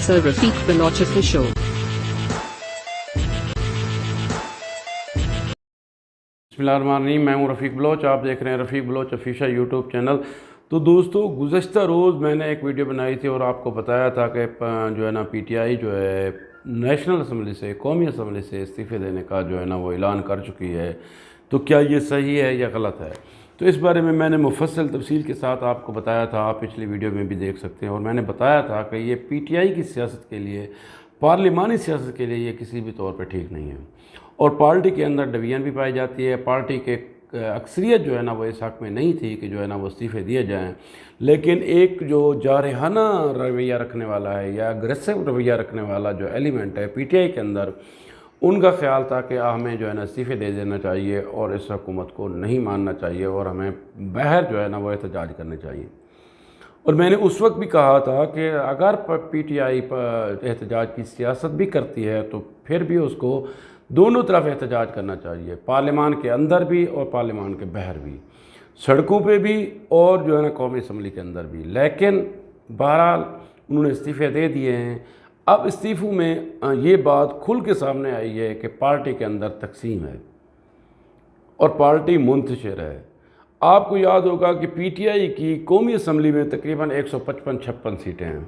Producer Rafiq Baloch Official. बिस्मिल्लाहिर्रहमानिर्रहीम। मैं हूँ रफ़ीक बलोच, आप देख रहे हैं रफ़ीक बलोच ऑफिशियल यूट्यूब चैनल। तो दोस्तों, गुज़श्ता रोज़ मैंने एक वीडियो बनाई थी और आपको बताया था कि जो है ना पीटीआई जो है नेशनल असम्बली से, कौमी असम्बली से इस्तीफ़े देने का जो है ना वो ऐलान कर चुकी है। तो क्या ये सही है या गलत है? तो इस बारे में मैंने मुफस्सल तफसील के साथ आपको बताया था, आप पिछली वीडियो में भी देख सकते हैं। और मैंने बताया था कि ये पीटीआई की सियासत के लिए, पार्लिमानी सियासत के लिए ये किसी भी तौर पर ठीक नहीं है। और पार्टी के अंदर डिवीज़न भी पाई जाती है। पार्टी के अक्सरियत जो है ना वो इस हक़ में नहीं थी कि जो है ना वो इस्तीफ़े दिए जाएं, लेकिन एक जो जारहाना रवैया रखने वाला है या अग्रेसिव रवैया रखने वाला जो एलिमेंट है पीटीआई के अंदर, उनका ख्याल था कि हमें जो है ना इस्तीफ़े दे देना चाहिए और इस हुकूमत को नहीं मानना चाहिए और हमें बाहर जो है ना वो एहतजाज करने चाहिए। और मैंने उस वक्त भी कहा था कि अगर पीटीआई पर एहतजाज की सियासत भी करती है तो फिर भी उसको दोनों तरफ एहतजाज करना चाहिए, पार्लियामान के अंदर भी और पार्लियामान के बाहर भी, सड़कों पे भी और जो है ना कौमी असम्बली के अंदर भी। लेकिन बहरहाल उन्होंने इस्तीफ़े दे दिए हैं। अब इस्तीफ़ों में ये बात खुल के सामने आई है कि पार्टी के अंदर तकसीम है और पार्टी मुंतशिर है। आपको याद होगा कि पीटीआई की कौमी असम्बली में तकरीबन 155-56 सीटें हैं।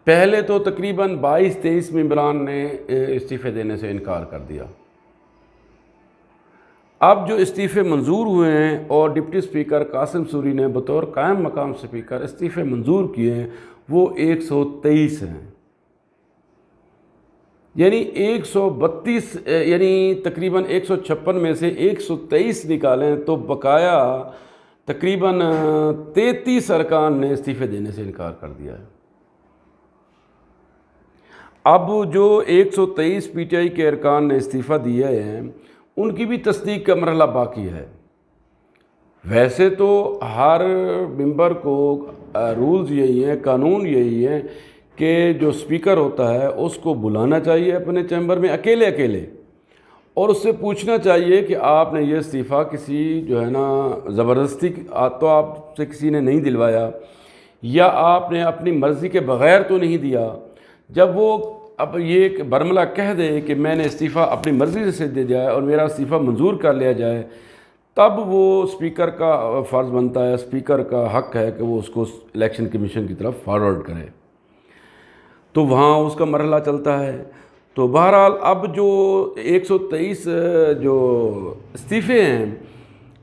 पहले तो तकरीबन 22-23 मेंबरान ने इस्तीफ़े देने से इनकार कर दिया। अब जो इस्तीफ़े मंजूर हुए हैं और डिप्टी स्पीकर कासिम सूरी ने बतौर कायम मकाम स्पीकर इस्तीफ़े मंजूर किए हैं, वो 123 हैं। यानी 132, यानी तकरीबन 156 में से 123 निकालें तो बकाया तकरीबन 33 अरकान ने इस्तीफ़े देने से इनकार कर दिया है। अब जो 123 पीटीआई के अरकान ने इस्तीफ़ा दिए हैं उनकी भी तस्दीक का मरहला बाकी है। वैसे तो हर मेंबर को रूल्स यही हैं, कानून यही है कि जो स्पीकर होता है उसको बुलाना चाहिए अपने चैम्बर में अकेले अकेले और उससे पूछना चाहिए कि आपने ये इस्तीफ़ा किसी जो है ना ज़बरदस्ती तो आपसे किसी ने नहीं दिलवाया या आपने अपनी मर्ज़ी के बग़ैर तो नहीं दिया। जब वो अब ये बरमला कह दे कि मैंने इस्तीफ़ा अपनी मर्ज़ी से दे जाए और मेरा इस्तीफ़ा मंजूर कर लिया जाए, तब वो स्पीकर का फ़र्ज़ बनता है, स्पीकर का हक़ है कि वो उसको इलेक्शन कमीशन की तरफ फॉरवर्ड करे। तो वहाँ उसका मरहला चलता है। तो बहरहाल अब जो 123 जो इस्तीफ़े हैं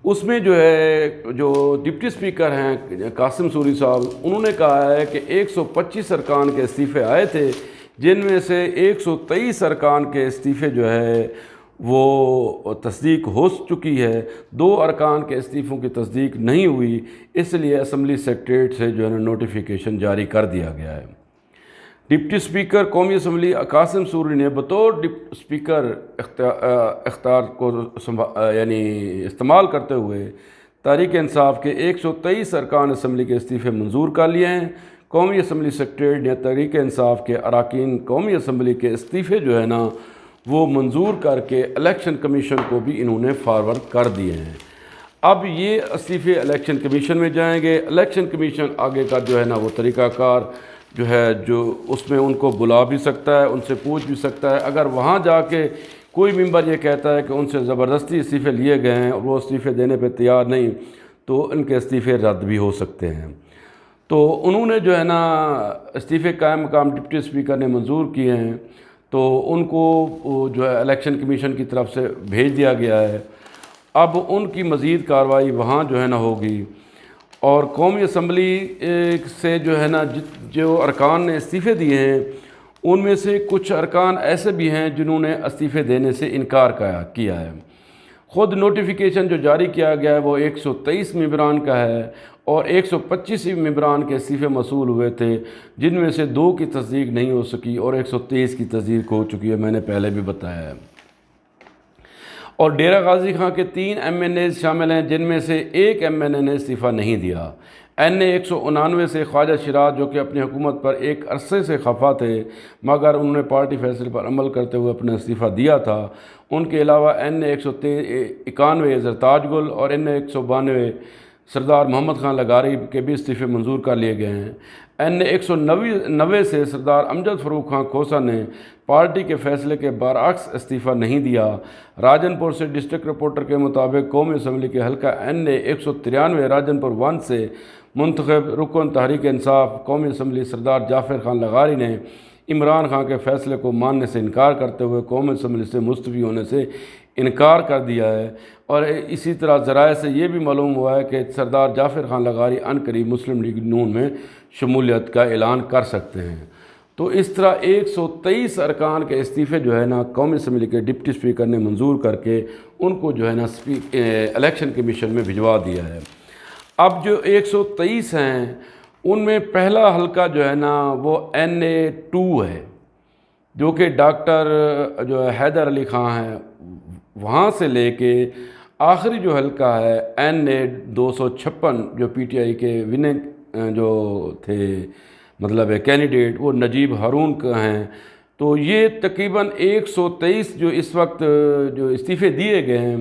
उसमें जो है जो डिप्टी स्पीकर हैं कासिम सूरी साहब, उन्होंने कहा है कि 125 अरकान के इस्तीफ़े आए थे, जिनमें से 123 अरकान के इस्तीफ़े जो है वो तस्दीक हो चुकी है। 2 अरकान के इस्तीफ़ों की तस्दीक नहीं हुई, इसलिए असम्बली सेक्रेटरीट से जो है ना नोटिफिकेशन जारी कर दिया गया है। डिप्टी स्पीकर कौमी असम्बली कासिम सूरी ने बतौर स्पीकर इख्तियार को यानी इस्तेमाल करते हुए तहरीक इंसाफ के 123 अरकान असम्बली के इस्तीफ़े मंजूर कर लिए हैं। कौमी असम्बली सेक्रेटरीट ने तहरीक इंसाफ के अरकान कौमी असम्बली के इस्तीफ़े जो है ना वो मंजूर करके इलेक्शन कमीशन को भी इन्होंने फॉरवर्ड कर दिए हैं। अब ये इस्तीफ़े इलेक्शन कमीशन में जाएंगे। इलेक्शन कमीशन आगे का जो है ना वो तरीक़ाकार जो है जो उसमें उनको बुला भी सकता है, उनसे पूछ भी सकता है। अगर वहाँ जाके कोई मेंबर ये कहता है कि उनसे ज़बरदस्ती इस्तीफ़े लिए गए हैं और वो इस्तीफ़े देने पे तैयार नहीं, तो इनके इस्तीफ़े रद्द भी हो सकते हैं। तो उन्होंने जो है ना इस्तीफ़े कायम मकाम डिप्टी स्पीकर ने मंजूर किए हैं, तो उनको जो है इलेक्शन कमीशन की तरफ से भेज दिया गया है। अब उनकी मज़ीद कार्रवाई वहाँ जो है ना होगी और कौमी असम्बली से जो है ना जो अरकान ने इस्तीफ़े दिए हैं उनमें से कुछ अरकान ऐसे भी हैं जिन्होंने इस्तीफ़े देने से इनकार किया है। ख़ुद नोटिफिकेशन जो जारी किया गया है वो 123 मेंबरान का है और 125 मेंबरान के इस्तीफ़े मसूल हुए थे, जिनमें से 2 की तस्दीक नहीं हो सकी और 123 की तस्दीक हो चुकी है, मैंने पहले भी बताया है। और डेरा गाजी खां के 3 MNA शामिल हैं, जिनमें से 1 MNA ने इस्तीफ़ा नहीं दिया। NA 199 से ख्वाजा शिराज, जो कि अपनी हुकूमत पर एक अरसे से खफा थे मगर उन्होंने पार्टी फैसले पर अमल करते हुए अपना इस्तीफ़ा दिया था। उनके अलावा NA 191 ज़रताज गुल और NA 192 سردار محمد خان لغاری کے بھی استعفے منظور کر لیے گئے ہیں۔ NA 190 سے سردار امجد فاروق خان کھوسہ نے پارٹی کے فیصلے کے برعکس استعفیٰ نہیں دیا۔ راجن پور سے ڈسٹرکٹ رپورٹر کے مطابق قومی اسمبلی کے حلقہ NA 193 راجن پور 1 سے منتخب رکن تحریک انصاف قومی اسمبلی سردار جعفر خان لغاری نے عمران خان کے فیصلے کو ماننے سے انکار کرتے ہوئے قومی اسمبلی سے مستعفی ہونے سے انکار کر دیا ہے، اور اسی طرح ذرائع سے یہ بھی معلوم ہوا ہے کہ سردار جعفر خان لغاری عنقریب مسلم لیگ نون میں شمولیت کا اعلان کر سکتے ہیں۔ تو اس طرح 123 ارکان کے استعفے جو ہے نا قومی اسمبلی کے ڈپٹی اسپیکر نے منظور کر کے ان کو جو ہے نا الیکشن کمیشن میں بھجوا دیا ہے۔ اب جو 123 ہیں ان میں پہلا حلقہ جو ہے نا وہ NA 2 ہے، جو کہ ڈاکٹر جو ہے حیدر علی خان ہے، وہاں سے لے کے آخری جو حلقہ ہے NA 256 جو PTI کے وننگ جو تھے مطلب کینڈیڈیٹ وہ نجیب ہارون کا ہیں۔ تو یہ تقریباً 123 جو اس وقت جو استعفے دیے گئے ہیں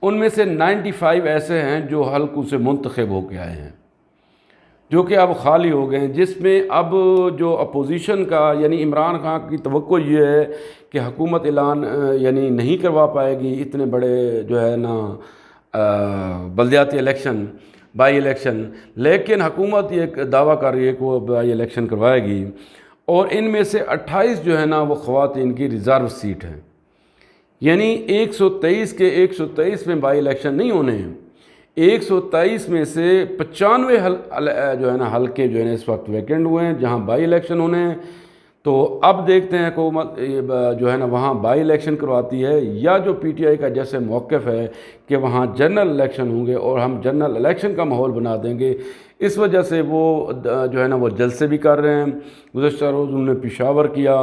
ان میں سے 95 ایسے ہیں جو حلقوں سے منتخب ہو کے آئے ہیں، جو کہ اب خالی ہو گئے ہیں، جس میں اب جو اپوزیشن کا یعنی عمران خان کی توقع یہ ہے کہ حکومت اعلان یعنی نہیں کروا پائے گی اتنے بڑے جو ہے نا بلدیاتی الیکشن بائی الیکشن، لیکن حکومت یہ دعویٰ کر رہی ہے کہ وہ بائی الیکشن کروائے گی، اور ان میں سے 28 جو ہے نا وہ خواتین کی ریزرو سیٹ ہیں، یعنی 123 کے 123 میں بائی الیکشن نہیں ہونے ہیں، 123 میں سے 95 جو ہے نا حلقے جو ہے نا اس وقت ویکنڈ ہوئے ہیں جہاں بائی الیکشن ہونے ہیں۔ تو اب دیکھتے ہیں حکومت جو ہے نا وہاں بائی الیکشن کرواتی ہے یا جو PTI کا جیسے موقف ہے کہ وہاں جنرل الیکشن ہوں گے اور ہم جنرل الیکشن کا ماحول بنا دیں گے۔ اس وجہ سے وہ جو ہے نا وہ جلسے بھی کر رہے ہیں، گزشتہ روز انہوں نے پشاور کیا،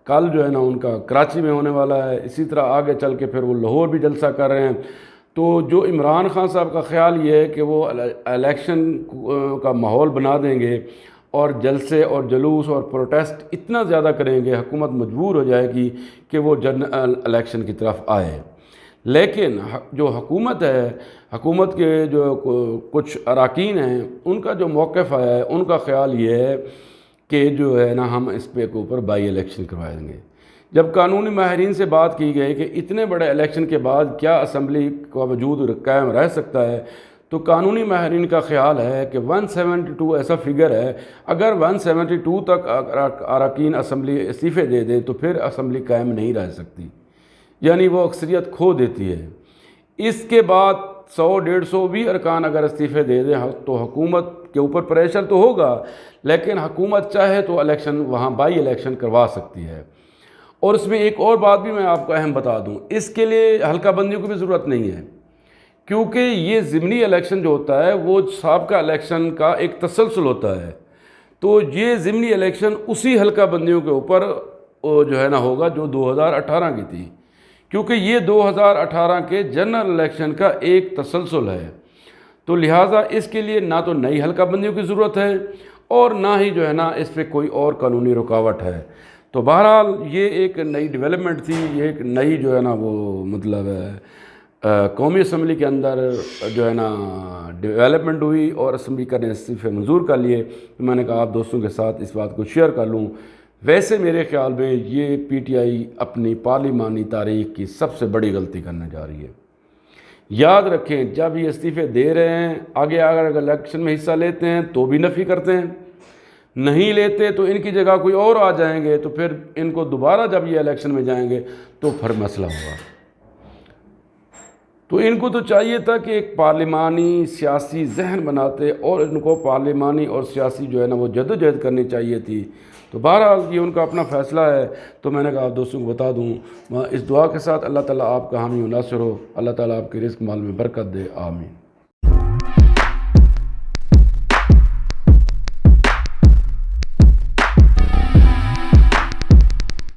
کل جو ہے نا ان کا کراچی میں ہونے والا ہے، اسی طرح آگے چل کے پھر وہ لاہور بھی جلسہ کر رہے ہیں۔ تو جو عمران خان صاحب کا خیال یہ ہے کہ وہ الیکشن کا ماحول بنا دیں گے اور جلسے اور جلوس اور پروٹیسٹ اتنا زیادہ کریں گے، حکومت مجبور ہو جائے گی کہ وہ جنرل الیکشن کی طرف آئے۔ لیکن جو حکومت ہے، حکومت کے جو کچھ اراکین ہیں ان کا جو موقف آیا ہے ان کا خیال یہ ہے کہ جو ہے نا ہم اس پہ کے اوپر بائی الیکشن کروائیں گے۔ جب قانونی ماہرین سے بات کی گئی کہ اتنے بڑے الیکشن کے بعد کیا اسمبلی کا وجود قائم رہ سکتا ہے، تو قانونی ماہرین کا خیال ہے کہ 172 ایسا فگر ہے، اگر 172 تک اراکین اسمبلی استعفے دے دیں تو پھر اسمبلی قائم نہیں رہ سکتی، یعنی وہ اکثریت کھو دیتی ہے۔ اس کے بعد 100-150 بھی ارکان اگر استعفے دے دیں تو حکومت کے اوپر پریشر تو ہوگا، لیکن حکومت چاہے تو الیکشن وہاں بائی الیکشن کروا سکتی ہے۔ اور اس میں ایک اور بات بھی میں آپ کو اہم بتا دوں، اس کے لیے حلقہ بندیوں کی بھی ضرورت نہیں ہے، کیونکہ یہ ضمنی الیکشن جو ہوتا ہے وہ سابقہ الیکشن کا ایک تسلسل ہوتا ہے۔ تو یہ ضمنی الیکشن اسی حلقہ بندیوں کے اوپر جو ہے نا ہوگا جو 2018 کی تھی، کیونکہ یہ 2018 کے جنرل الیکشن کا ایک تسلسل ہے۔ تو لہٰذا اس کے لیے نہ تو نئی حلقہ بندیوں کی ضرورت ہے اور نہ ہی جو ہے نا اس پہ کوئی اور قانونی رکاوٹ ہے۔ تو بہرحال یہ ایک نئی ڈیولپمنٹ تھی، یہ ایک نئی جو ہے نا وہ مطلب قومی اسمبلی کے اندر جو ہے نا ڈیولپمنٹ ہوئی اور اسمبلیکر نے استعفے منظور کر لیے۔ تو میں نے کہا آپ دوستوں کے ساتھ اس بات کو شیئر کر لوں۔ ویسے میرے خیال میں یہ PTI اپنی پارلیمانی تاریخ کی سب سے بڑی غلطی کرنے جا رہی ہے۔ یاد رکھیں جب یہ استعفے دے رہے ہیں، آگے اگر الیکشن میں حصہ لیتے ہیں تو بھی نفی کرتے ہیں، نہیں لیتے تو ان کی جگہ کوئی اور آ جائیں گے، تو پھر ان کو دوبارہ جب یہ الیکشن میں جائیں گے تو پھر مسئلہ ہوگا۔ تو ان کو تو چاہیے تھا کہ ایک پارلیمانی سیاسی ذہن بناتے اور ان کو پارلیمانی اور سیاسی جو ہے نا وہ جدوجہد کرنی چاہیے تھی۔ تو بہرحال یہ ان کا اپنا فیصلہ ہے۔ تو میں نے کہا آپ دوستوں کو بتا دوں، اس دعا کے ساتھ اللہ تعالیٰ آپ کا حامی و ناصر ہو، اللہ تعالیٰ آپ کے رزق مال میں برکت دے، آمین۔